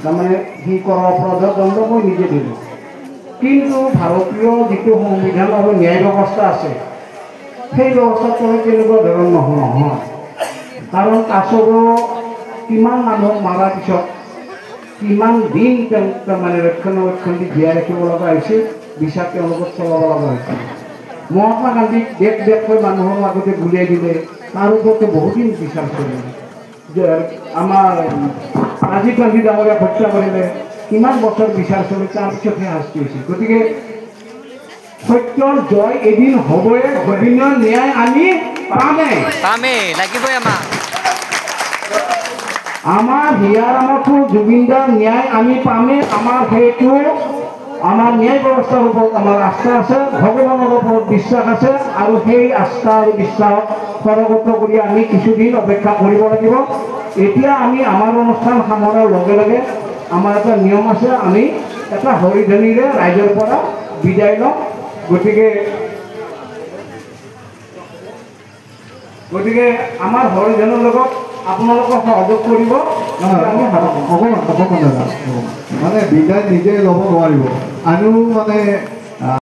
তাৰমানে সি কৰা অপৰাধৰ দণ্ড মই নিজে দিলোঁ। কিন্তু ভাৰতীয় যিটো সংবিধান আৰু ন্যায় ব্যৱস্থা আছে সেই ব্যৱস্থাটো তেনেকুৱা ধৰণৰ নহয়। কাৰণ কাছৰো কিমান মানুহক মৰাৰ পিছত কিমান দিন মানে ৰক্ষণাবেক্ষণ দি জীয়াই ৰাখিব লগা হৈছিল, বিচাৰ তেওঁলোকক চলাব লগা হৈছিল। মহাত্মা গান্ধীক দেশকৈ মানুহৰ আগতে গুলিয়াই দিলে, তাৰ ওপৰতে বহুদিন বিচাৰ চলিলে। আমাৰ ৰাজীৱ গান্ধী ডাঙৰীয়াক হত্যা কৰিলে, কিমান বছৰ বিচাৰ চলি তাৰপিছতহে শাস্তি হৈছিল। গতিকে সত্যৰ জয় এদিন হ'বই, অভিনয় ন্যায় আমি পামেই লাগিবই আমাৰ হিয়াৰ আমাকো জুবিনদাৰ ন্যায় আমি পামেই। আমাৰ সেইটো আমাৰ ন্যায় ব্যৱস্থাৰ ওপৰত আমাৰ আস্থা আছে, ভগৱানৰ ওপৰত বিশ্বাস আছে, আৰু সেই আস্থা আৰু বিশ্বাস সৰগত কৰি আমি কিছুদিন অপেক্ষা কৰিব লাগিব। এতিয়া আমি আমাৰ অনুষ্ঠান সামৰাৰ লগে লগে আমাৰ এটা নিয়ম আছে, আমি এটা হৰিধনীৰে ৰাইজৰ পৰা বিদায় ল'ম। গতিকে আমাৰ হৰিধনৰ লগত আপোনালোকক সহযোগ কৰিব। আমি অকণমান মানে বিদায় নিজে ল'ব নোৱাৰিব, আমিও মানে